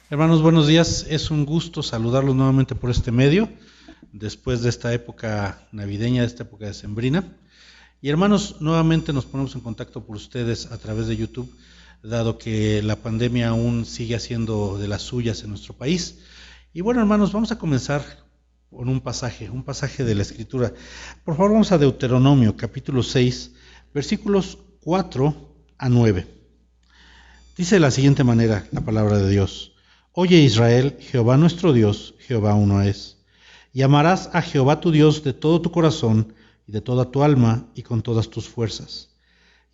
Hermanos, buenos días. Es un gusto saludarlos nuevamente por este medio, después de esta época navideña, de esta época decembrina. Y hermanos, nuevamente nos ponemos en contacto por ustedes a través de YouTube, dado que la pandemia aún sigue haciendo de las suyas en nuestro país. Y bueno, hermanos, vamos a comenzar con un pasaje de la Escritura. Por favor, vamos a Deuteronomio, capítulo 6, versículos 4 a 9. Dice de la siguiente manera la palabra de Dios: Oye Israel, Jehová nuestro Dios, Jehová uno es. Y amarás a Jehová tu Dios de todo tu corazón y de toda tu alma y con todas tus fuerzas.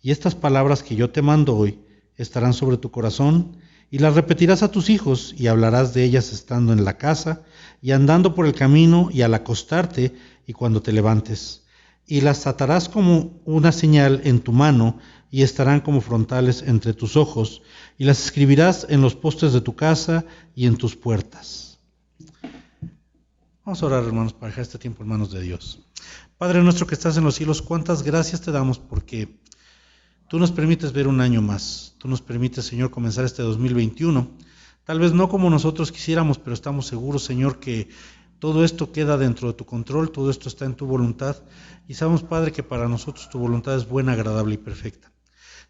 Y estas palabras que yo te mando hoy estarán sobre tu corazón, y las repetirás a tus hijos, y hablarás de ellas estando en la casa, y andando por el camino, y al acostarte, y cuando te levantes. Y las atarás como una señal en tu mano, y estarán como frontales entre tus ojos, y las escribirás en los postes de tu casa y en tus puertas. Vamos a orar, hermanos, para dejar este tiempo en manos de Dios. Padre nuestro que estás en los cielos, cuántas gracias te damos porque tú nos permites ver un año más. Tú nos permites, Señor, comenzar este 2021. Tal vez no como nosotros quisiéramos, pero estamos seguros, Señor, que todo esto queda dentro de tu control, todo esto está en tu voluntad. Y sabemos, Padre, que para nosotros tu voluntad es buena, agradable y perfecta.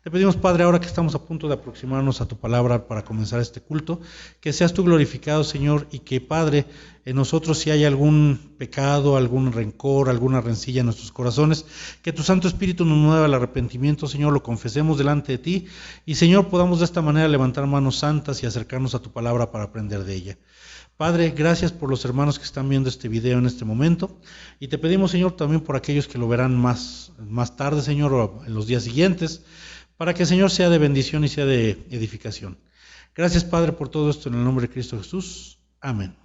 Te pedimos, Padre, ahora que estamos a punto de aproximarnos a tu palabra para comenzar este culto, que seas tú glorificado, Señor, y que, Padre, en nosotros si hay algún pecado, algún rencor, alguna rencilla en nuestros corazones, que tu Santo Espíritu nos mueva al arrepentimiento, Señor, lo confesemos delante de ti, y, Señor, podamos de esta manera levantar manos santas y acercarnos a tu palabra para aprender de ella. Padre, gracias por los hermanos que están viendo este video en este momento, y te pedimos, Señor, también por aquellos que lo verán más tarde, Señor, o en los días siguientes, para que el Señor sea de bendición y sea de edificación. Gracias, Padre, por todo esto en el nombre de Cristo Jesús. Amén.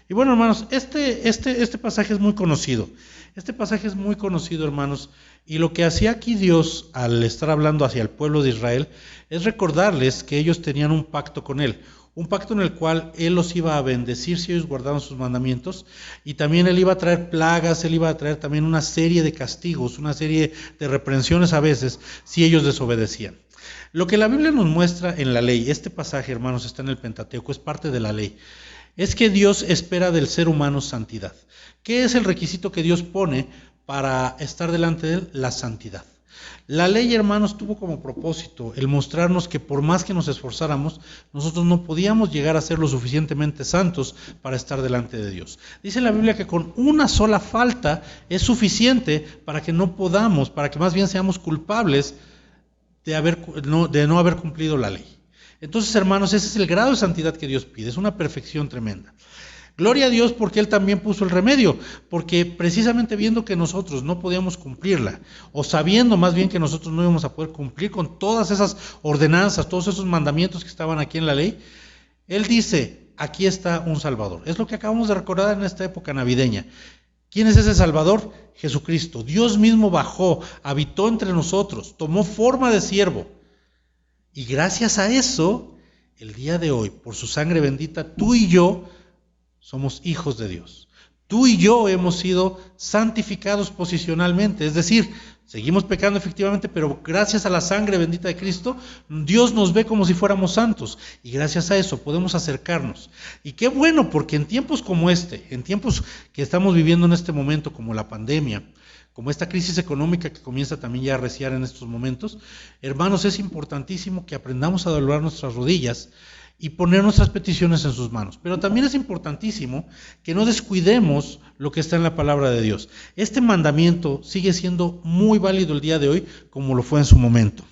Y bueno, hermanos, este pasaje es muy conocido. Este pasaje es muy conocido, hermanos, y lo que hacía aquí Dios al estar hablando hacia el pueblo de Israel es recordarles que ellos tenían un pacto con Él. Un pacto en el cual Él los iba a bendecir si ellos guardaban sus mandamientos, y también Él iba a traer plagas, Él iba a traer también una serie de castigos, una serie de reprensiones a veces si ellos desobedecían. Lo que la Biblia nos muestra en la ley, este pasaje, hermanos, está en el Pentateuco, es parte de la ley, es que Dios espera del ser humano santidad. ¿Qué es el requisito que Dios pone para estar delante de Él? La santidad. La ley, hermanos, tuvo como propósito el mostrarnos que por más que nos esforzáramos, nosotros no podíamos llegar a ser lo suficientemente santos para estar delante de Dios. Dice la Biblia que con una sola falta es suficiente para que no podamos, para que más bien seamos culpables de no haber cumplido la ley. Entonces, hermanos, ese es el grado de santidad que Dios pide, es una perfección tremenda. Gloria a Dios porque Él también puso el remedio, porque precisamente viendo que nosotros no podíamos cumplirla, o sabiendo más bien que nosotros no íbamos a poder cumplir con todas esas ordenanzas, todos esos mandamientos que estaban aquí en la ley, Él dice, aquí está un Salvador. Es lo que acabamos de recordar en esta época navideña. ¿Quién es ese Salvador? Jesucristo. Dios mismo bajó, habitó entre nosotros, tomó forma de siervo. Y gracias a eso, el día de hoy, por su sangre bendita, tú y yo somos hijos de Dios. Tú y yo hemos sido santificados posicionalmente, es decir, seguimos pecando efectivamente, pero gracias a la sangre bendita de Cristo, Dios nos ve como si fuéramos santos, y gracias a eso podemos acercarnos. Y qué bueno, porque en tiempos como este, en tiempos que estamos viviendo en este momento, como la pandemia, como esta crisis económica que comienza también ya a arreciar en estos momentos, hermanos, es importantísimo que aprendamos a doblar nuestras rodillas y poner nuestras peticiones en sus manos. Pero también es importantísimo que no descuidemos lo que está en la palabra de Dios. Este mandamiento sigue siendo muy válido el día de hoy, como lo fue en su momento.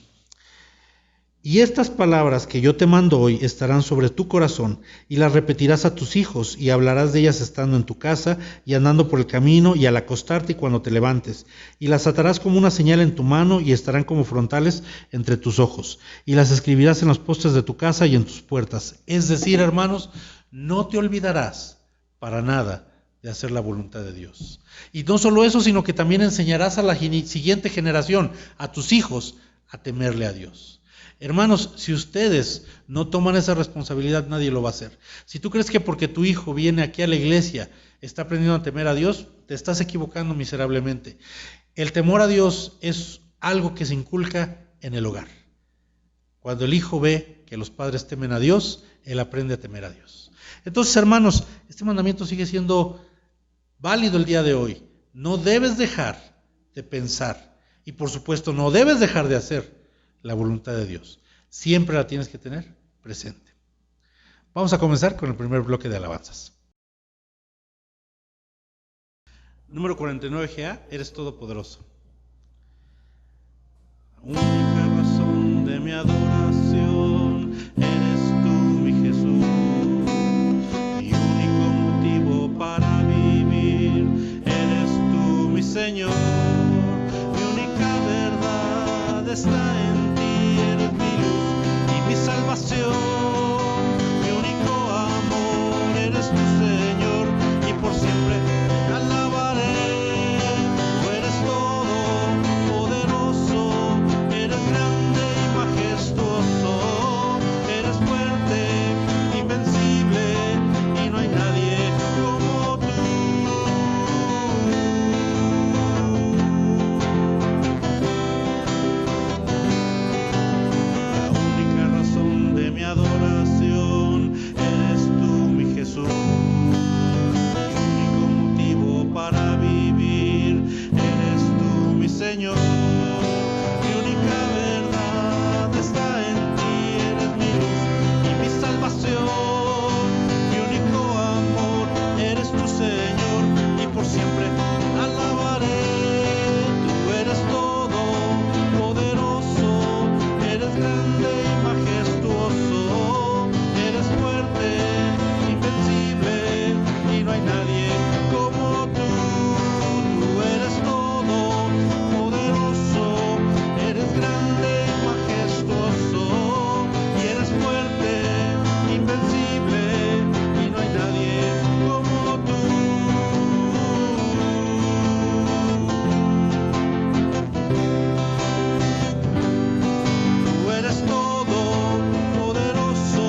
Y estas palabras que yo te mando hoy estarán sobre tu corazón, y las repetirás a tus hijos, y hablarás de ellas estando en tu casa, y andando por el camino, y al acostarte y cuando te levantes. Y las atarás como una señal en tu mano, y estarán como frontales entre tus ojos. Y las escribirás en los postes de tu casa y en tus puertas. Es decir, hermanos, no te olvidarás para nada de hacer la voluntad de Dios. Y no solo eso, sino que también enseñarás a la siguiente generación, a tus hijos, a temerle a Dios. Hermanos, si ustedes no toman esa responsabilidad, nadie lo va a hacer. Si tú crees que porque tu hijo viene aquí a la iglesia, está aprendiendo a temer a Dios, te estás equivocando miserablemente. El temor a Dios es algo que se inculca en el hogar. Cuando el hijo ve que los padres temen a Dios, él aprende a temer a Dios. Entonces, hermanos, este mandamiento sigue siendo válido el día de hoy. No debes dejar de pensar y, por supuesto, no debes dejar de hacer la voluntad de Dios. Siempre la tienes que tener presente. Vamos a comenzar con el primer bloque de alabanzas. Número 49 GA, eres todopoderoso. La única razón de mi adoración eres tú, mi Jesús. Mi único motivo para vivir eres tú, mi Señor. Mi única verdad está en ti, eres mi luz y mi salvación. Mi único amor eres tu Señor y por siempre te alabaré. Tú eres todopoderoso, eres grande y majestuoso, eres fuerte, invencible y no hay nadie como tú. La única razón de mi adoración eres tú, mi Jesús. Mi único motivo para vivir eres tú, mi Señor. Mi única verdad está en ti, eres mi luz y mi salvación. Mi único amor eres tu Señor y por siempre te alabaré. Tú eres todopoderoso, eres grande y majestuoso, eres fuerte, invencible y no hay nadie como tú. Tú eres todopoderoso, eres grande y majestuoso y eres fuerte, invencible y no hay nadie como tú. Tú eres todopoderoso,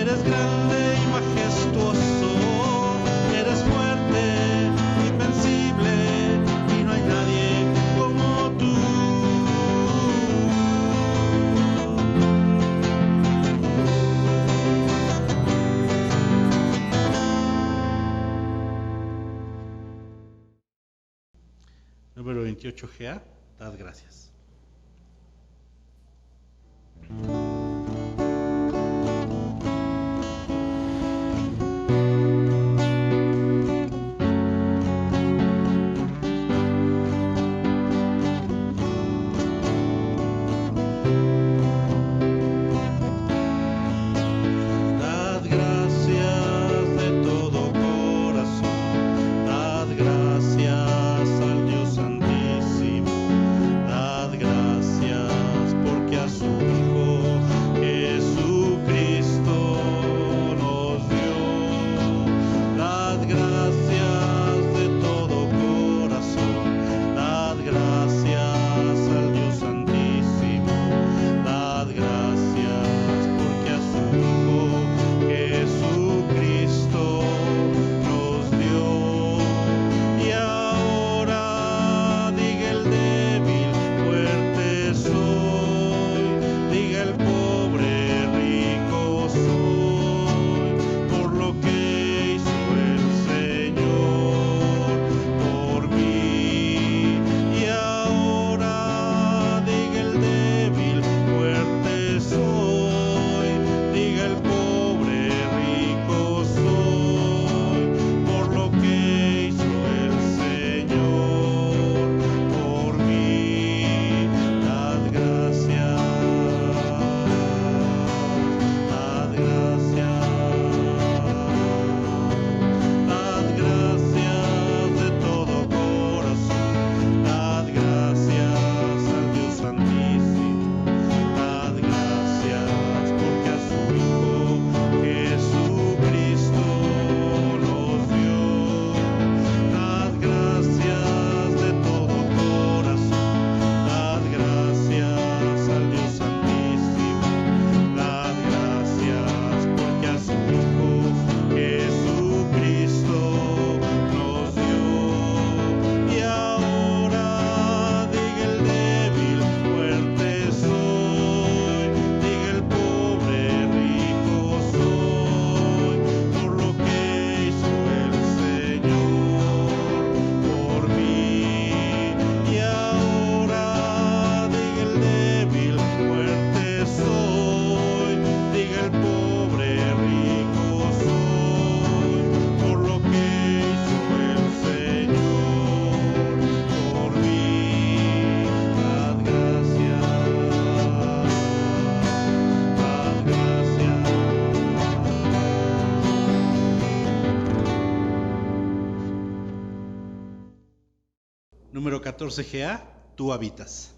eres grande y majestuoso, eres fuerte, invencible y no hay nadie como tú. Número 28 GA, dad gracias. Dad gracias de todo corazón, dad gracias al Dios Santísimo, dad 14GA, tú habitas.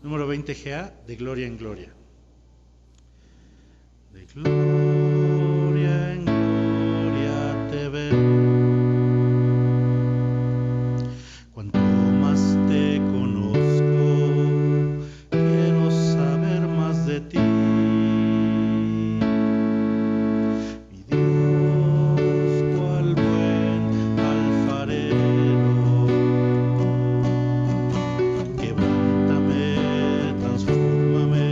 Número 20GA, de gloria en gloria. De gloria en gloria te veo. Cuanto más te conozco, quiero saber más de ti. Mi Dios, cual buen alfarero, quebrántame, transfórmame,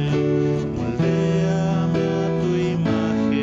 moldéame a tu imagen.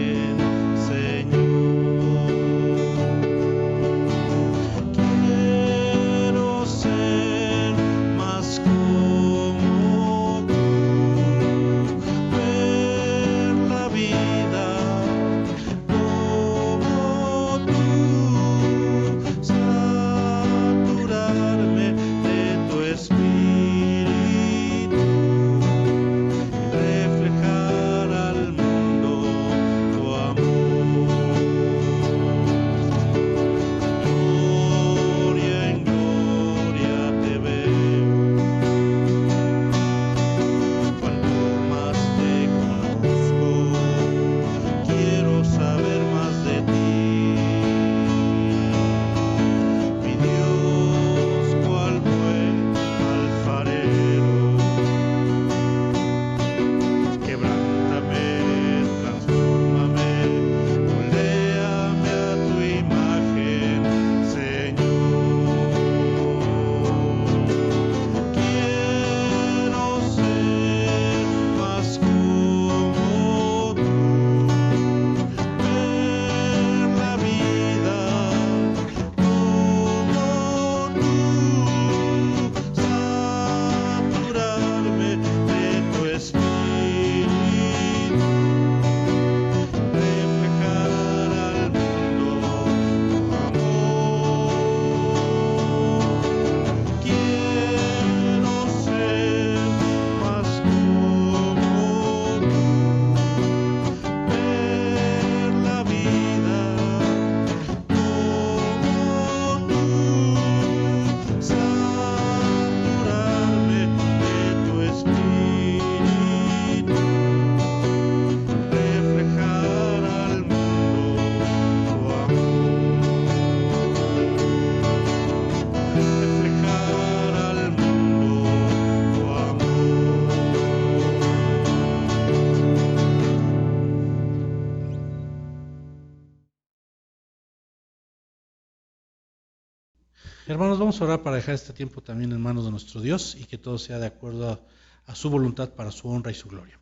Hermanos, vamos a orar para dejar este tiempo también en manos de nuestro Dios y que todo sea de acuerdo a su voluntad para su honra y su gloria.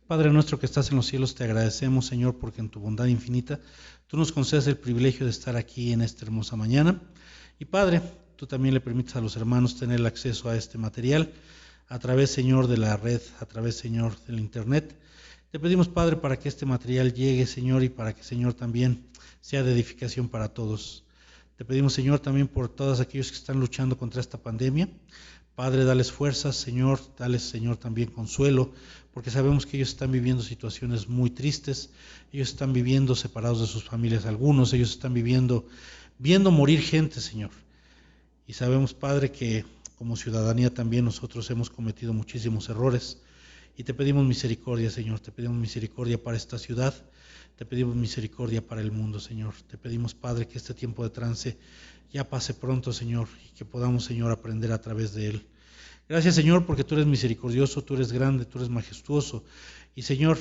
Padre nuestro que estás en los cielos, te agradecemos, Señor, porque en tu bondad infinita tú nos concedes el privilegio de estar aquí en esta hermosa mañana. Y Padre, tú también le permites a los hermanos tener el acceso a este material a través, Señor, de la red, a través, Señor, del internet. Te pedimos, Padre, para que este material llegue, Señor, y para que, Señor, también sea de edificación para todos. Te pedimos, Señor, también por todos aquellos que están luchando contra esta pandemia. Padre, dales fuerzas, Señor, dales, Señor, también consuelo, porque sabemos que ellos están viviendo situaciones muy tristes, ellos están viviendo separados de sus familias algunos, ellos están viendo morir gente, Señor. Y sabemos, Padre, que como ciudadanía también nosotros hemos cometido muchísimos errores y te pedimos misericordia, Señor, te pedimos misericordia para esta ciudad, te pedimos misericordia para el mundo, Señor. Te pedimos, Padre, que este tiempo de trance ya pase pronto, Señor, y que podamos, Señor, aprender a través de él. Gracias, Señor, porque tú eres misericordioso, tú eres grande, tú eres majestuoso. Y, Señor,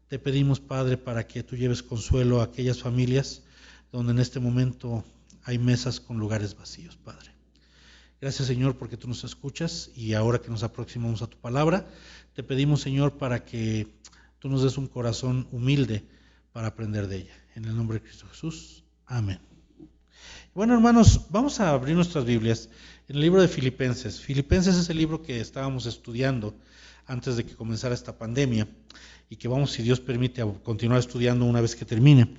te pedimos, Padre, para que tú lleves consuelo a aquellas familias donde en este momento hay mesas con lugares vacíos, Padre. Gracias, Señor, porque tú nos escuchas y ahora que nos aproximamos a tu palabra, te pedimos, Señor, para que tú nos des un corazón humilde para aprender de ella. En el nombre de Cristo Jesús. Amén. Bueno, hermanos, vamos a abrir nuestras Biblias en el libro de Filipenses. Filipenses es el libro que estábamos estudiando antes de que comenzara esta pandemia y que vamos, si Dios permite, a continuar estudiando una vez que termine.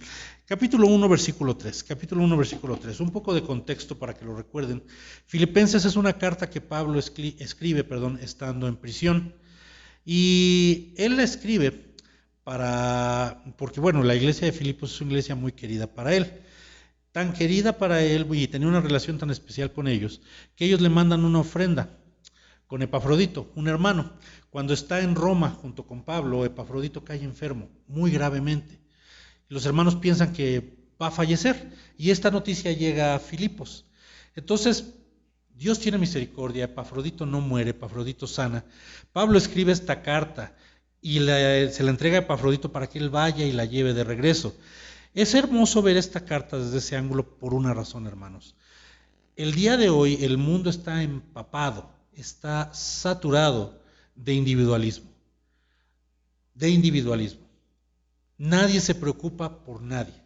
Capítulo 1, versículo 3. Capítulo 1, versículo 3. Un poco de contexto para que lo recuerden. Filipenses es una carta que Pablo escribe, estando en prisión. Y él la escribe porque la iglesia de Filipos es una iglesia muy querida para él. Tan querida para él y tenía una relación tan especial con ellos, que ellos le mandan una ofrenda con Epafrodito, un hermano. Cuando está en Roma junto con Pablo, Epafrodito cae enfermo, muy gravemente. Los hermanos piensan que va a fallecer y esta noticia llega a Filipos. Entonces, Dios tiene misericordia, Epafrodito no muere, Epafrodito sana. Pablo escribe esta carta y se la entrega a Epafrodito para que él vaya y la lleve de regreso. Es hermoso ver esta carta desde ese ángulo por una razón, hermanos. El día de hoy el mundo está empapado, está saturado de individualismo. Nadie se preocupa por nadie.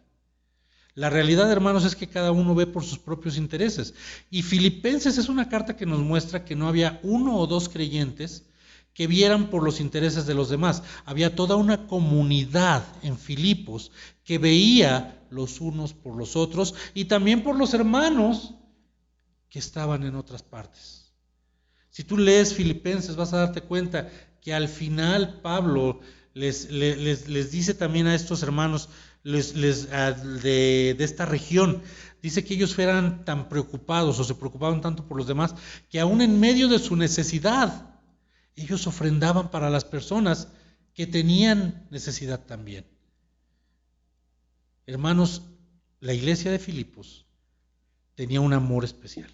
La realidad, hermanos, es que cada uno ve por sus propios intereses. Y Filipenses es una carta que nos muestra que no había uno o dos creyentes que vieran por los intereses de los demás. Había toda una comunidad en Filipos que veía los unos por los otros y también por los hermanos que estaban en otras partes. Si tú lees Filipenses vas a darte cuenta que al final Pablo les dice también a estos hermanos de esta región, dice que ellos eran tan preocupados o se preocupaban tanto por los demás que aún en medio de su necesidad ellos ofrendaban para las personas que tenían necesidad también. Hermanos, la iglesia de Filipos tenía un amor especial.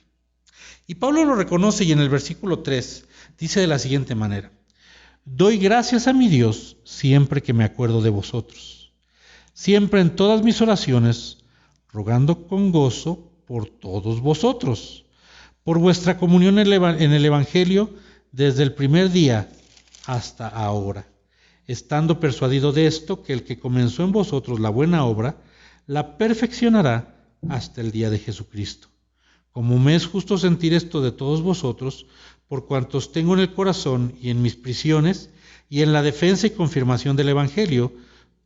Y Pablo lo reconoce y en el versículo 3 dice de la siguiente manera: doy gracias a mi Dios siempre que me acuerdo de vosotros, siempre en todas mis oraciones, rogando con gozo por todos vosotros, por vuestra comunión en el Evangelio desde el primer día hasta ahora, estando persuadido de esto, que el que comenzó en vosotros la buena obra, la perfeccionará hasta el día de Jesucristo. Como me es justo sentir esto de todos vosotros, por cuantos tengo en el corazón y en mis prisiones, y en la defensa y confirmación del Evangelio,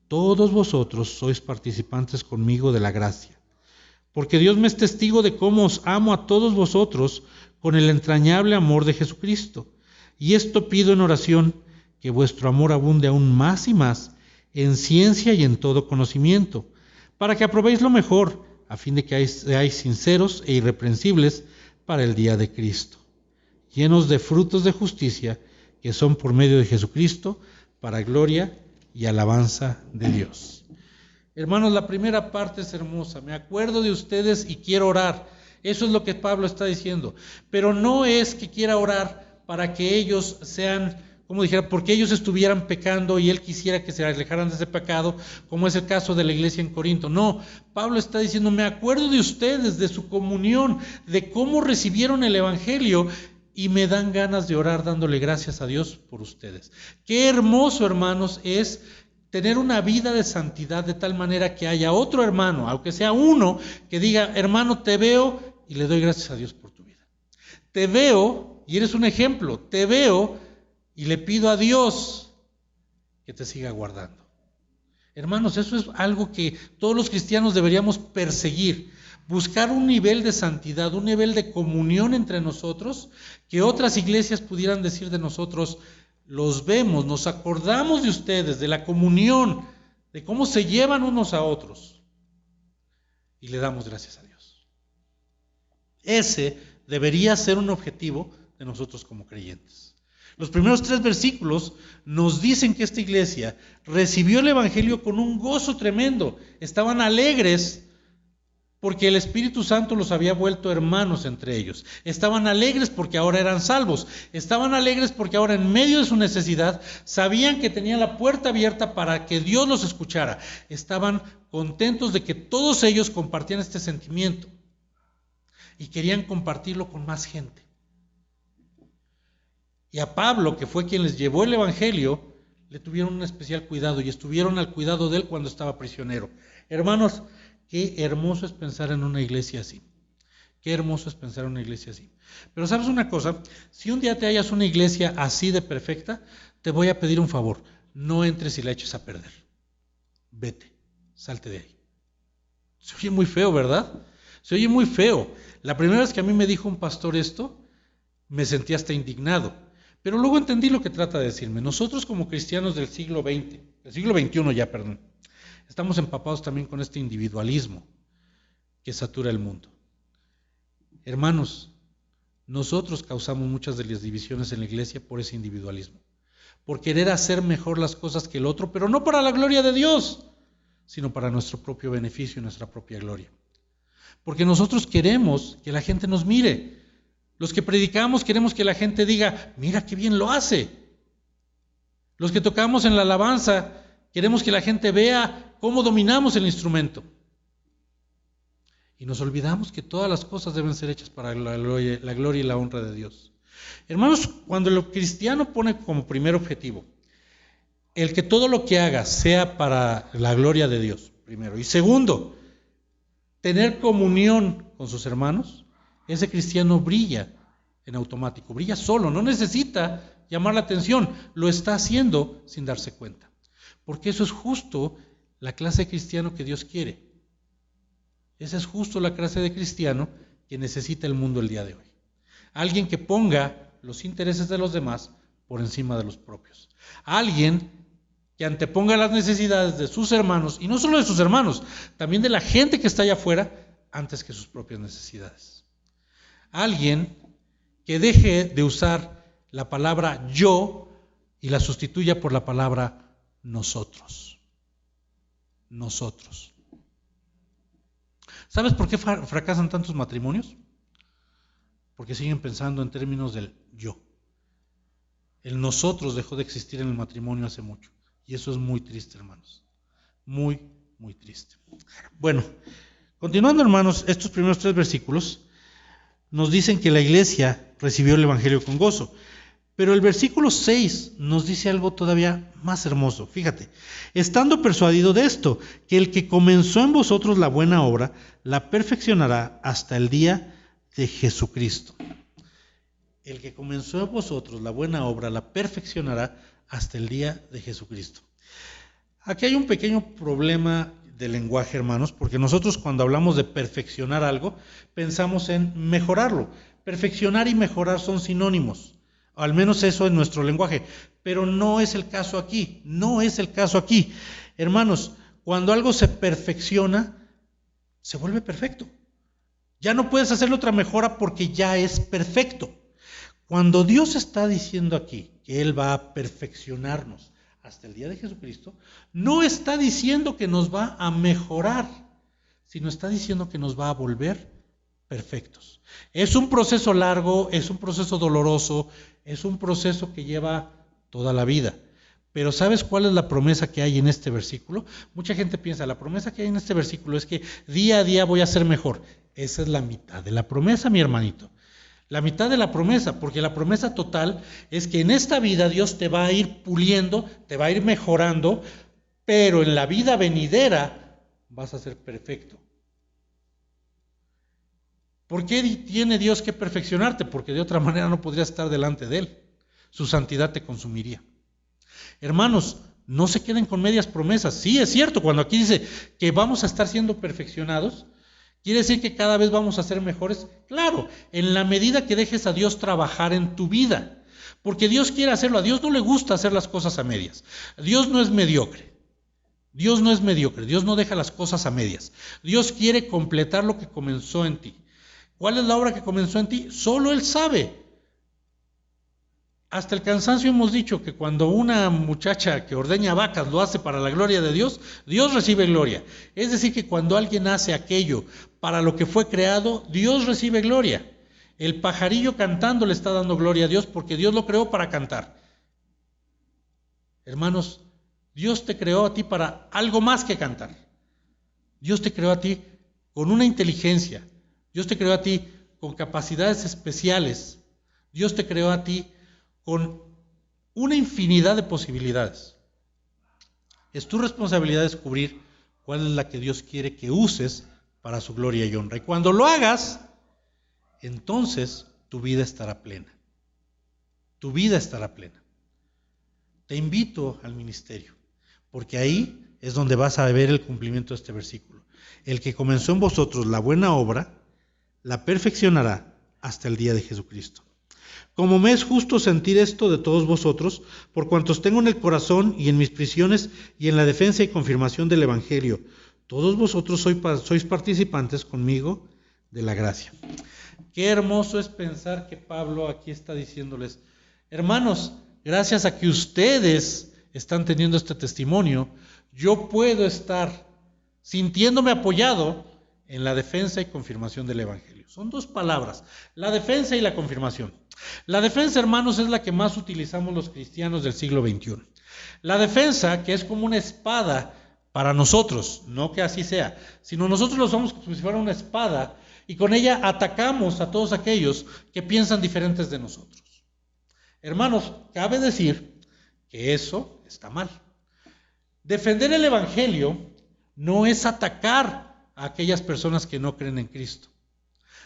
todos vosotros sois participantes conmigo de la gracia. Porque Dios me es testigo de cómo os amo a todos vosotros con el entrañable amor de Jesucristo. Y esto pido en oración, que vuestro amor abunde aún más y más en ciencia y en todo conocimiento, para que aprobéis lo mejor, a fin de que seáis sinceros e irreprensibles para el día de Cristo, llenos de frutos de justicia, que son por medio de Jesucristo, para gloria y alabanza de Dios. Hermanos, la primera parte es hermosa. Me acuerdo de ustedes y quiero orar. Eso es lo que Pablo está diciendo. Pero no es que quiera orar para que ellos sean como dijera, porque ellos estuvieran pecando y él quisiera que se alejaran de ese pecado, como es el caso de la iglesia en Corinto. No, Pablo está diciendo, me acuerdo de ustedes, de su comunión, de cómo recibieron el evangelio, y me dan ganas de orar dándole gracias a Dios por ustedes. Qué hermoso, hermanos, es tener una vida de santidad de tal manera que haya otro hermano, aunque sea uno, que diga, hermano, te veo y le doy gracias a Dios por tu vida. Te veo y eres un ejemplo, te veo y le pido a Dios que te siga guardando. Hermanos, eso es algo que todos los cristianos deberíamos perseguir. Buscar un nivel de santidad, un nivel de comunión entre nosotros, que otras iglesias pudieran decir de nosotros, los vemos, nos acordamos de ustedes, de la comunión, de cómo se llevan unos a otros, y le damos gracias a Dios. Ese debería ser un objetivo de nosotros como creyentes. Los primeros 3 versículos nos dicen que esta iglesia recibió el evangelio con un gozo tremendo, estaban alegres, porque el Espíritu Santo los había vuelto hermanos entre ellos. Estaban alegres porque ahora eran salvos. Estaban alegres porque ahora en medio de su necesidad sabían que tenían la puerta abierta para que Dios los escuchara. Estaban contentos de que todos ellos compartían este sentimiento y querían compartirlo con más gente. Y a Pablo, que fue quien les llevó el evangelio, le tuvieron un especial cuidado y estuvieron al cuidado de él cuando estaba prisionero. Hermanos, qué hermoso es pensar en una iglesia así. Qué hermoso es pensar en una iglesia así. Pero ¿sabes una cosa? Si un día te hallas una iglesia así de perfecta, te voy a pedir un favor. No entres y la eches a perder. Vete, salte de ahí. Se oye muy feo, ¿verdad? Se oye muy feo. La primera vez que a mí me dijo un pastor esto, me sentí hasta indignado. Pero luego entendí lo que trata de decirme. Nosotros como cristianos del siglo XXI ya, estamos empapados también con este individualismo que satura el mundo. Hermanos, nosotros causamos muchas de las divisiones en la iglesia por ese individualismo, por querer hacer mejor las cosas que el otro, pero no para la gloria de Dios, sino para nuestro propio beneficio y nuestra propia gloria. Porque nosotros queremos que la gente nos mire. Los que predicamos queremos que la gente diga, mira qué bien lo hace. Los que tocamos en la alabanza queremos que la gente vea cómo dominamos el instrumento. Y nos olvidamos que todas las cosas deben ser hechas para la gloria y la honra de Dios. Hermanos, cuando el cristiano pone como primer objetivo el que todo lo que haga sea para la gloria de Dios, primero, y segundo, tener comunión con sus hermanos, ese cristiano brilla en automático, brilla solo, no necesita llamar la atención, lo está haciendo sin darse cuenta. Porque eso es justo la clase de cristiano que Dios quiere. Esa es justo la clase de cristiano que necesita el mundo el día de hoy. Alguien que ponga los intereses de los demás por encima de los propios. Alguien que anteponga las necesidades de sus hermanos, y no solo de sus hermanos, también de la gente que está allá afuera, antes que sus propias necesidades. Alguien que deje de usar la palabra yo y la sustituya por la palabra nosotros. Nosotros. ¿Sabes por qué fracasan tantos matrimonios? Porque siguen pensando en términos del yo. El nosotros dejó de existir en el matrimonio hace mucho. Y eso es muy triste, hermanos. Muy, muy triste. Bueno, continuando, hermanos, estos primeros 3 versículos nos dicen que la iglesia recibió el evangelio con gozo. Pero el versículo 6 nos dice algo todavía más hermoso. Fíjate, estando persuadido de esto, que el que comenzó en vosotros la buena obra, la perfeccionará hasta el día de Jesucristo. El que comenzó en vosotros la buena obra, la perfeccionará hasta el día de Jesucristo. Aquí hay un pequeño problema de lenguaje, hermanos, porque nosotros cuando hablamos de perfeccionar algo, pensamos en mejorarlo. Perfeccionar y mejorar son sinónimos. Al menos eso es nuestro lenguaje, pero no es el caso aquí, no es el caso aquí. Hermanos, cuando algo se perfecciona, se vuelve perfecto. Ya no puedes hacerle otra mejora porque ya es perfecto. Cuando Dios está diciendo aquí que Él va a perfeccionarnos hasta el día de Jesucristo, no está diciendo que nos va a mejorar, sino está diciendo que nos va a volver perfectos. Es un proceso largo, es un proceso doloroso, es un proceso que lleva toda la vida. Pero ¿sabes cuál es la promesa que hay en este versículo? Mucha gente piensa, la promesa que hay en este versículo es que día a día voy a ser mejor. Esa es la mitad de la promesa, mi hermanito. La mitad de la promesa, porque la promesa total es que en esta vida Dios te va a ir puliendo, te va a ir mejorando, pero en la vida venidera vas a ser perfecto. ¿Por qué tiene Dios que perfeccionarte? Porque de otra manera no podrías estar delante de Él. Su santidad te consumiría. Hermanos, no se queden con medias promesas. Sí, es cierto, cuando aquí dice que vamos a estar siendo perfeccionados, ¿quiere decir que cada vez vamos a ser mejores? Claro, en la medida que dejes a Dios trabajar en tu vida. Porque Dios quiere hacerlo. A Dios no le gusta hacer las cosas a medias. Dios no es mediocre. Dios no es mediocre. Dios no deja las cosas a medias. Dios quiere completar lo que comenzó en ti. ¿Cuál es la obra que comenzó en ti? Solo Él sabe. Hasta el cansancio hemos dicho que cuando una muchacha que ordeña vacas lo hace para la gloria de Dios, Dios recibe gloria. Es decir, que cuando alguien hace aquello para lo que fue creado, Dios recibe gloria. El pajarillo cantando le está dando gloria a Dios porque Dios lo creó para cantar. Hermanos, Dios te creó a ti para algo más que cantar. Dios te creó a ti con una inteligencia. Dios te creó a ti con capacidades especiales. Dios te creó a ti con una infinidad de posibilidades. Es tu responsabilidad descubrir cuál es la que Dios quiere que uses para su gloria y honra. Y cuando lo hagas, entonces tu vida estará plena. Tu vida estará plena. Te invito al ministerio, porque ahí es donde vas a ver el cumplimiento de este versículo. El que comenzó en vosotros la buena obra, la perfeccionará hasta el día de Jesucristo. Como me es justo sentir esto de todos vosotros, por cuantos tengo en el corazón y en mis prisiones y en la defensa y confirmación del Evangelio, todos vosotros sois participantes conmigo de la gracia. Qué hermoso es pensar que Pablo aquí está diciéndoles, hermanos, gracias a que ustedes están teniendo este testimonio, yo puedo estar sintiéndome apoyado en la defensa y confirmación del Evangelio. Son dos palabras, la defensa y la confirmación. La defensa, hermanos, es la que más utilizamos los cristianos del siglo XXI. La defensa, que es como una espada para nosotros, no que así sea, sino nosotros lo usamos como si fuera una espada y con ella atacamos a todos aquellos que piensan diferentes de nosotros. Hermanos, cabe decir que eso está mal. Defender el Evangelio no es atacar a aquellas personas que no creen en Cristo.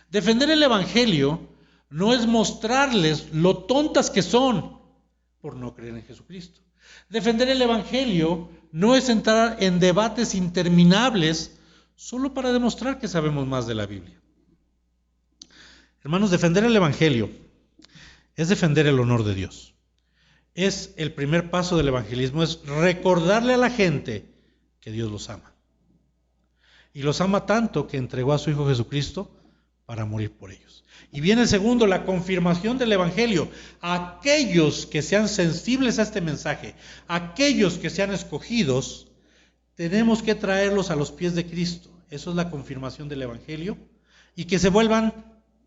Defender el Evangelio no es mostrarles lo tontas que son por no creer en Jesucristo. Defender el Evangelio no es entrar en debates interminables solo para demostrar que sabemos más de la Biblia. Hermanos, defender el Evangelio es defender el honor de Dios. Es el primer paso del evangelismo, es recordarle a la gente que Dios los ama. Y los ama tanto que entregó a su Hijo Jesucristo para morir por ellos. Y viene el segundo, la confirmación del Evangelio. Aquellos que sean sensibles a este mensaje, aquellos que sean escogidos, tenemos que traerlos a los pies de Cristo. Eso es la confirmación del Evangelio. Y que se vuelvan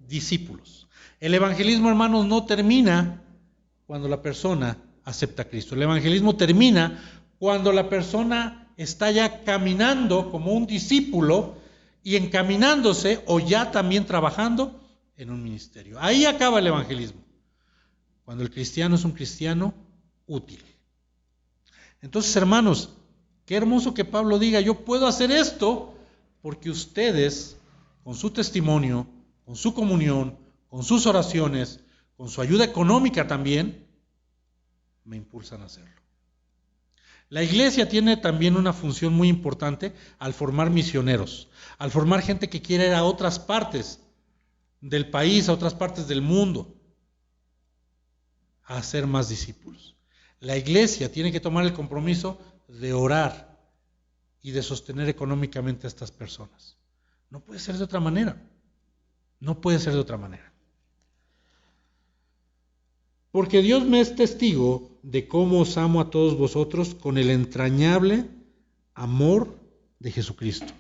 discípulos. El evangelismo, hermanos, no termina cuando la persona acepta a Cristo. El evangelismo termina cuando la persona está ya caminando como un discípulo y encaminándose o ya también trabajando en un ministerio. Ahí acaba el evangelismo. Cuando el cristiano es un cristiano útil. Entonces, hermanos, qué hermoso que Pablo diga, yo puedo hacer esto porque ustedes, con su testimonio, con su comunión, con sus oraciones, con su ayuda económica también, me impulsan a hacerlo. La iglesia tiene también una función muy importante al formar misioneros, al formar gente que quiere ir a otras partes del país, a otras partes del mundo, a hacer más discípulos. La iglesia tiene que tomar el compromiso de orar y de sostener económicamente a estas personas. No puede ser de otra manera. No puede ser de otra manera. Porque Dios me es testigo de cómo os amo a todos vosotros con el entrañable amor de Jesucristo.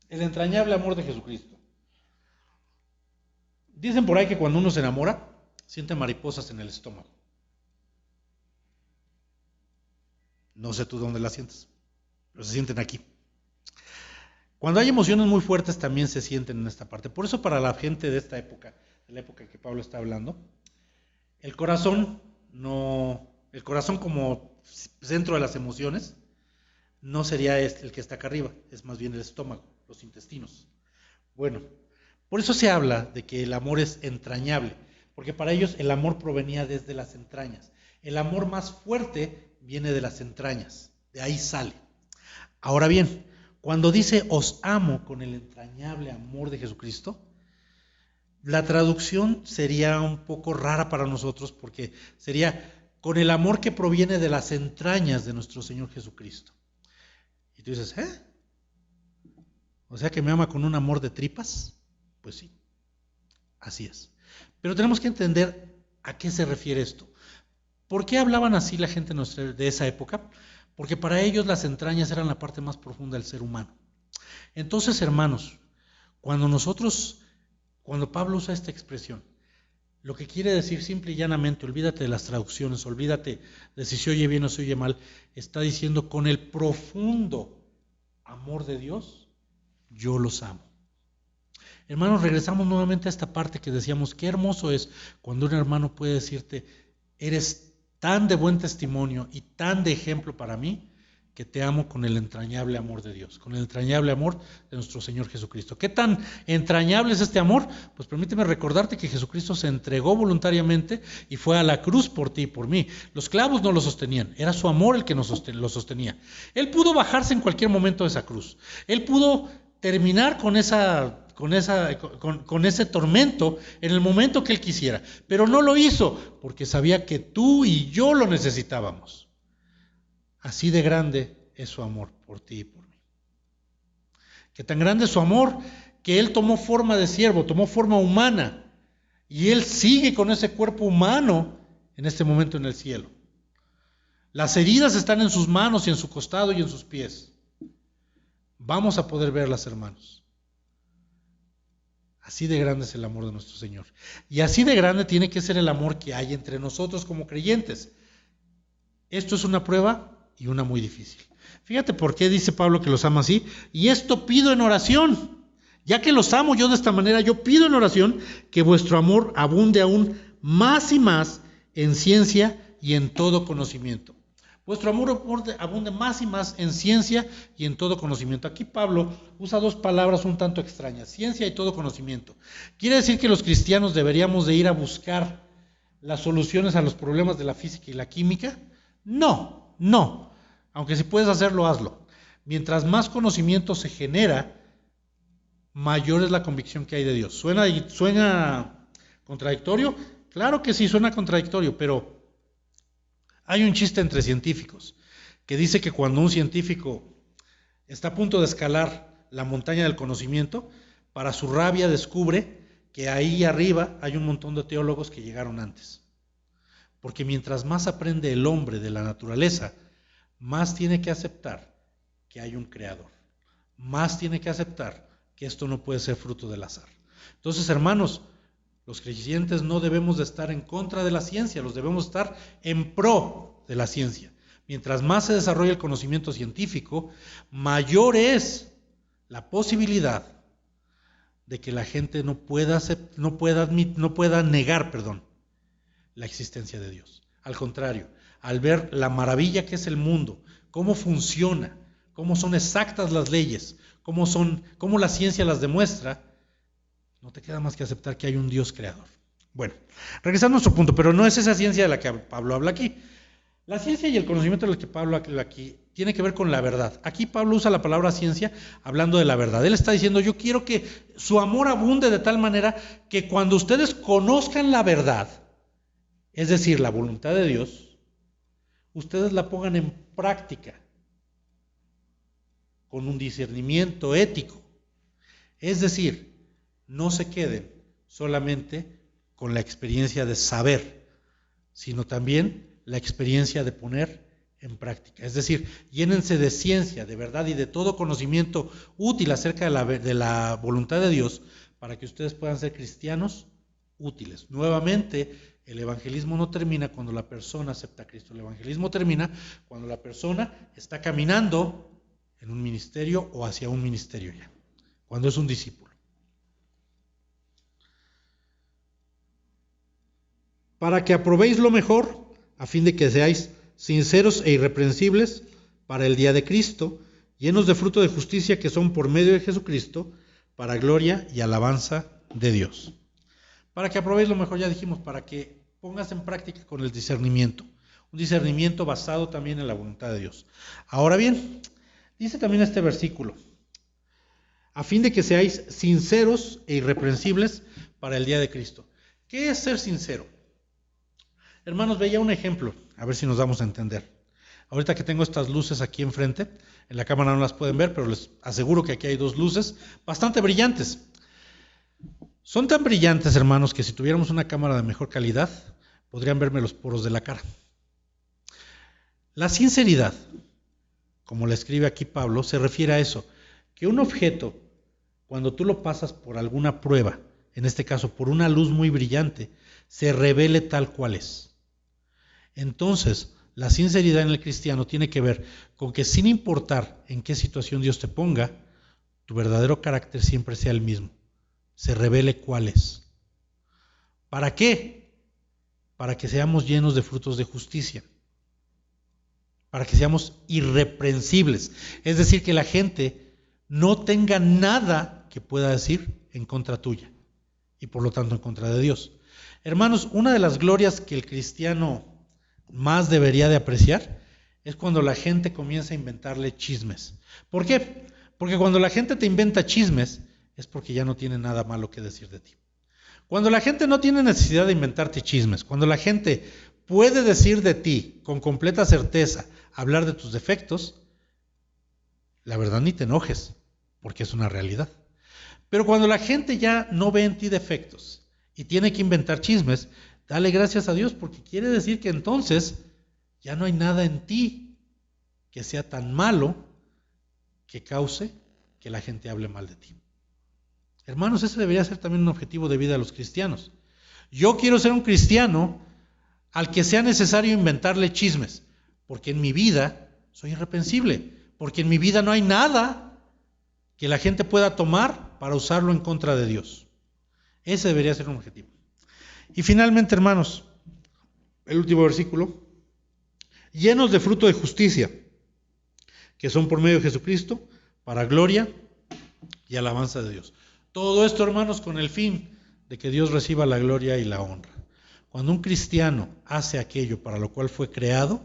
El entrañable amor de Jesucristo. Dicen por ahí que cuando uno se enamora, siente mariposas en el estómago. No sé tú dónde las sientes, pero se sienten aquí. Cuando hay emociones muy fuertes también se sienten en esta parte. Por eso para la gente de esta época, de la época que Pablo está hablando, el corazón como centro de las emociones no sería el que está acá arriba, es más bien el estómago, los intestinos. Bueno, por eso se habla de que el amor es entrañable, porque para ellos el amor provenía desde las entrañas. El amor más fuerte viene de las entrañas, de ahí sale. Ahora bien, cuando dice os amo con el entrañable amor de Jesucristo, la traducción sería un poco rara para nosotros porque sería con el amor que proviene de las entrañas de nuestro Señor Jesucristo. Y tú dices, ¿eh? O sea que me ama con un amor de tripas. Pues sí, así es. Pero tenemos que entender a qué se refiere esto. ¿Por qué hablaban así la gente de esa época? Porque para ellos las entrañas eran la parte más profunda del ser humano. Entonces, hermanos, cuando Pablo usa esta expresión, lo que quiere decir simple y llanamente, olvídate de las traducciones, olvídate de si se oye bien o se oye mal, está diciendo con el profundo amor de Dios, yo los amo. Hermanos, regresamos nuevamente a esta parte que decíamos, qué hermoso es cuando un hermano puede decirte, eres tan de buen testimonio y tan de ejemplo para mí, que te amo con el entrañable amor de Dios, con el entrañable amor de nuestro Señor Jesucristo. ¿Qué tan entrañable es este amor? Pues permíteme recordarte que Jesucristo se entregó voluntariamente y fue a la cruz por ti y por mí. Los clavos no lo sostenían, era su amor el que lo sostenía. Él pudo bajarse en cualquier momento de esa cruz. Él pudo terminar con ese tormento en el momento que él quisiera, pero no lo hizo porque sabía que tú y yo lo necesitábamos. Así de grande es su amor por ti y por mí. Que tan grande es su amor que él tomó forma de siervo, tomó forma humana y él sigue con ese cuerpo humano en este momento en el cielo. Las heridas están en sus manos y en su costado y en sus pies. Vamos a poder verlas, hermanos. Así de grande es el amor de nuestro Señor. Y así de grande tiene que ser el amor que hay entre nosotros como creyentes. Esto es una prueba y una muy difícil. Fíjate por qué dice Pablo que los ama así. Y esto pido en oración. Ya que los amo yo de esta manera, yo pido en oración que vuestro amor abunde aún más y más en ciencia y en todo conocimiento. Vuestro amor abunde más y más en ciencia y en todo conocimiento. Aquí Pablo usa dos palabras un tanto extrañas, ciencia y todo conocimiento. ¿Quiere decir que los cristianos deberíamos de ir a buscar las soluciones a los problemas de la física y la química? No. Aunque si puedes hacerlo, hazlo. Mientras más conocimiento se genera, mayor es la convicción que hay de Dios. ¿Suena contradictorio? Claro que sí, suena contradictorio, pero hay un chiste entre científicos que dice que cuando un científico está a punto de escalar la montaña del conocimiento, para su rabia descubre que ahí arriba hay un montón de teólogos que llegaron antes. Porque mientras más aprende el hombre de la naturaleza, más tiene que aceptar que hay un creador. Más tiene que aceptar que esto no puede ser fruto del azar. Entonces, hermanos, los creyentes no debemos de estar en contra de la ciencia, los debemos estar en pro de la ciencia. Mientras más se desarrolla el conocimiento científico, mayor es la posibilidad de que la gente no pueda negar la existencia de Dios. Al contrario, al ver la maravilla que es el mundo, cómo funciona, cómo son exactas las leyes, cómo la ciencia las demuestra, no te queda más que aceptar que hay un Dios creador. Bueno, regresando a nuestro punto, pero no es esa ciencia de la que Pablo habla aquí. La ciencia y el conocimiento de la que Pablo habla aquí tiene que ver con la verdad. Aquí Pablo usa la palabra ciencia hablando de la verdad. Él está diciendo, yo quiero que su amor abunde de tal manera que cuando ustedes conozcan la verdad, es decir, la voluntad de Dios, ustedes la pongan en práctica con un discernimiento ético. Es decir, no se queden solamente con la experiencia de saber, sino también la experiencia de poner en práctica. Es decir, llénense de ciencia, de verdad y de todo conocimiento útil acerca de la voluntad de Dios para que ustedes puedan ser cristianos útiles. Nuevamente, El evangelismo no termina cuando la persona acepta a Cristo. El evangelismo termina cuando la persona está caminando en un ministerio o hacia un ministerio ya, cuando es un discípulo. Para que aprobéis lo mejor, a fin de que seáis sinceros e irreprensibles para el día de Cristo, llenos de fruto de justicia que son por medio de Jesucristo, para gloria y alabanza de Dios. Para que aprobéis lo mejor, ya dijimos, para que pongas en práctica con el discernimiento, un discernimiento basado también en la voluntad de Dios. Ahora bien, dice también este versículo, a fin de que seáis sinceros e irreprensibles para el día de Cristo. ¿Qué es ser sincero? Hermanos, veía un ejemplo, a ver si nos damos a entender. Ahorita que tengo estas luces aquí enfrente, en la cámara no las pueden ver, pero les aseguro que aquí hay dos luces bastante brillantes. Son tan brillantes, hermanos, que si tuviéramos una cámara de mejor calidad, podrían verme los poros de la cara. La sinceridad, como le escribe aquí Pablo, se refiere a eso, que un objeto, cuando tú lo pasas por alguna prueba, en este caso por una luz muy brillante, se revele tal cual es. Entonces, la sinceridad en el cristiano tiene que ver con que sin importar en qué situación Dios te ponga, tu verdadero carácter siempre sea el mismo, se revele cuál es. ¿Para qué? Para que seamos llenos de frutos de justicia, para que seamos irreprensibles, es decir, que la gente no tenga nada que pueda decir en contra tuya y por lo tanto en contra de Dios. Hermanos, una de las glorias que el cristiano más debería de apreciar es cuando la gente comienza a inventarle chismes. ¿Por qué? Porque cuando la gente te inventa chismes es porque ya no tiene nada malo que decir de ti. Cuando la gente no tiene necesidad de inventarte chismes, cuando la gente puede decir de ti con completa certeza, hablar de tus defectos, la verdad ni te enojes, porque es una realidad. Pero cuando la gente ya no ve en ti defectos y tiene que inventar chismes, dale gracias a Dios, porque quiere decir que entonces ya no hay nada en ti que sea tan malo que cause que la gente hable mal de ti. Hermanos, ese debería ser también un objetivo de vida de los cristianos. Yo quiero ser un cristiano al que sea necesario inventarle chismes, porque en mi vida soy irreprensible, porque en mi vida no hay nada que la gente pueda tomar para usarlo en contra de Dios. Ese debería ser un objetivo. Y finalmente, hermanos, el último versículo, llenos de fruto de justicia, que son por medio de Jesucristo, para gloria y alabanza de Dios. Todo esto, hermanos, con el fin de que Dios reciba la gloria y la honra. Cuando un cristiano hace aquello para lo cual fue creado,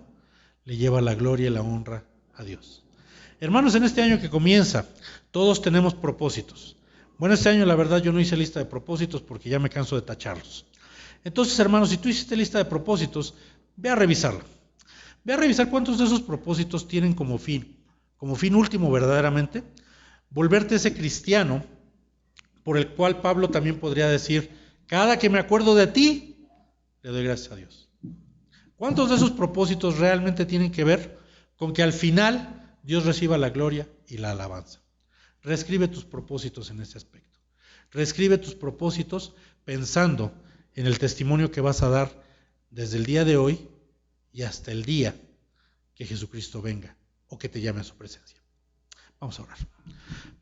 le lleva la gloria y la honra a Dios. Hermanos, en este año que comienza, todos tenemos propósitos. Bueno, este año la verdad yo no hice lista de propósitos porque ya me canso de tacharlos. Entonces, hermanos, si tú hiciste lista de propósitos, ve a revisarla. Ve a revisar cuántos de esos propósitos tienen como fin último verdaderamente, volverte ese cristiano por el cual Pablo también podría decir, cada que me acuerdo de ti, le doy gracias a Dios. ¿Cuántos de esos propósitos realmente tienen que ver con que al final Dios reciba la gloria y la alabanza? Reescribe tus propósitos en ese aspecto. Reescribe tus propósitos pensando en el testimonio que vas a dar desde el día de hoy y hasta el día que Jesucristo venga o que te llame a su presencia. Vamos a orar.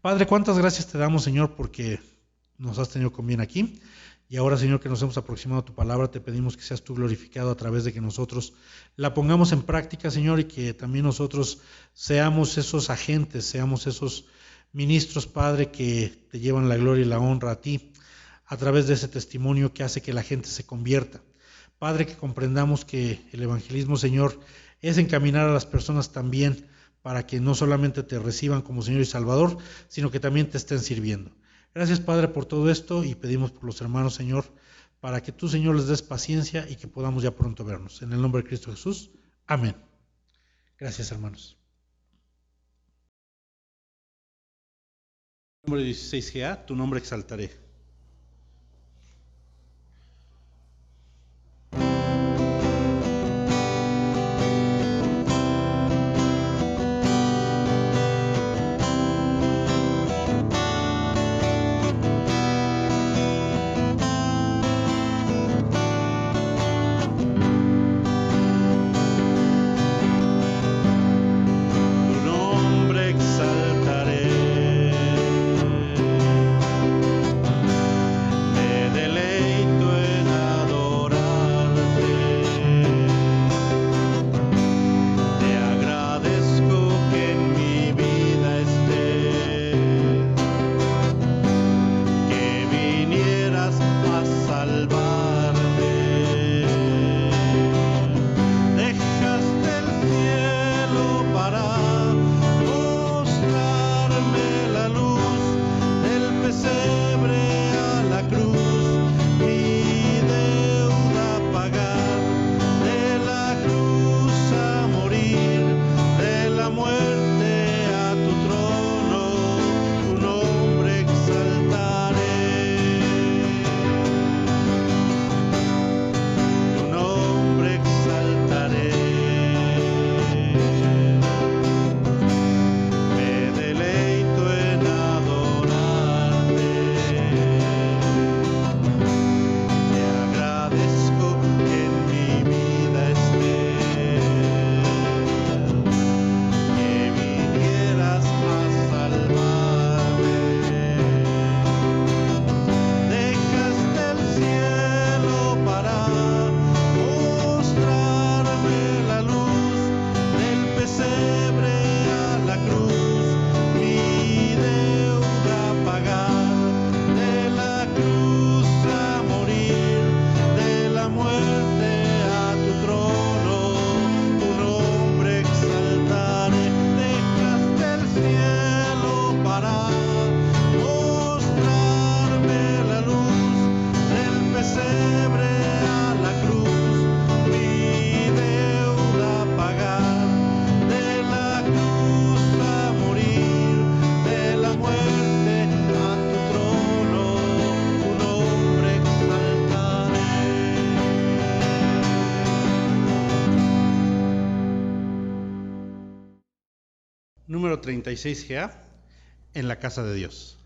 Padre, cuántas gracias te damos, Señor, porque nos has tenido con bien aquí. Y ahora, Señor, que nos hemos aproximado a tu palabra, te pedimos que seas tú glorificado a través de que nosotros la pongamos en práctica, Señor, y que también nosotros seamos esos agentes, seamos esos ministros, Padre, que te llevan la gloria y la honra a ti, a través de ese testimonio que hace que la gente se convierta. Padre, que comprendamos que el evangelismo, Señor, es encaminar a las personas también para que no solamente te reciban como Señor y Salvador, sino que también te estén sirviendo. Gracias, Padre, por todo esto y pedimos por los hermanos, Señor, para que tú, Señor, les des paciencia y que podamos ya pronto vernos. En el nombre de Cristo Jesús. Amén. Gracias, hermanos. Número 16GA, tu nombre exaltaré. número 36GA, en la casa de Dios.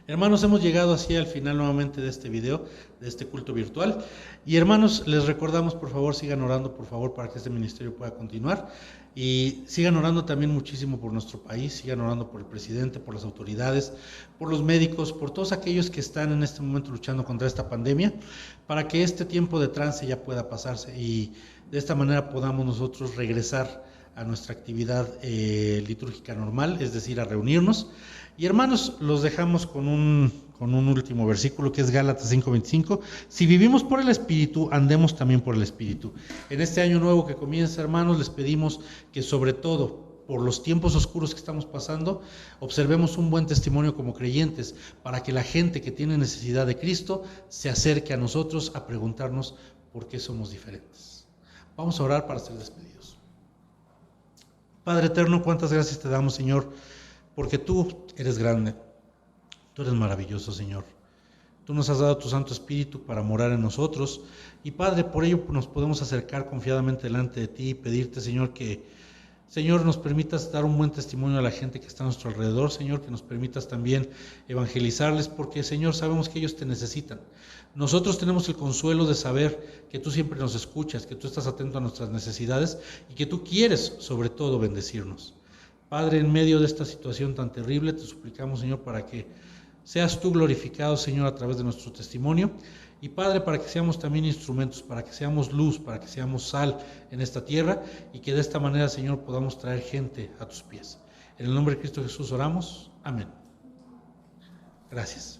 Hermanos, hemos llegado así al final nuevamente de este video, de este culto virtual. Y hermanos, les recordamos, por favor, sigan orando, por favor, para que este ministerio pueda continuar. Y sigan orando también muchísimo por nuestro país, sigan orando por el presidente, por las autoridades, por los médicos, por todos aquellos que están en este momento luchando contra esta pandemia, para que este tiempo de trance ya pueda pasarse y de esta manera podamos nosotros regresar a nuestra actividad litúrgica normal, es decir, a reunirnos. Y hermanos, los dejamos con un último versículo que es Gálatas 5:25. Si vivimos por el Espíritu, andemos también por el Espíritu. En este año nuevo que comienza, hermanos, les pedimos que sobre todo por los tiempos oscuros que estamos pasando, observemos un buen testimonio como creyentes, para que la gente que tiene necesidad de Cristo se acerque a nosotros a preguntarnos por qué somos diferentes. Vamos a orar para ser despedidos. Padre eterno, cuántas gracias te damos, Señor, porque tú eres grande, tú eres maravilloso, Señor. Tú nos has dado tu Santo Espíritu para morar en nosotros y, Padre, por ello nos podemos acercar confiadamente delante de ti y pedirte, Señor, que, Señor, nos permitas dar un buen testimonio a la gente que está a nuestro alrededor, Señor, que nos permitas también evangelizarles, porque, Señor, sabemos que ellos te necesitan. Nosotros tenemos el consuelo de saber que tú siempre nos escuchas, que tú estás atento a nuestras necesidades y que tú quieres, sobre todo, bendecirnos. Padre, en medio de esta situación tan terrible, te suplicamos, Señor, para que seas tú glorificado, Señor, a través de nuestro testimonio. Y, Padre, para que seamos también instrumentos, para que seamos luz, para que seamos sal en esta tierra y que de esta manera, Señor, podamos traer gente a tus pies. En el nombre de Cristo Jesús oramos. Amén. Gracias.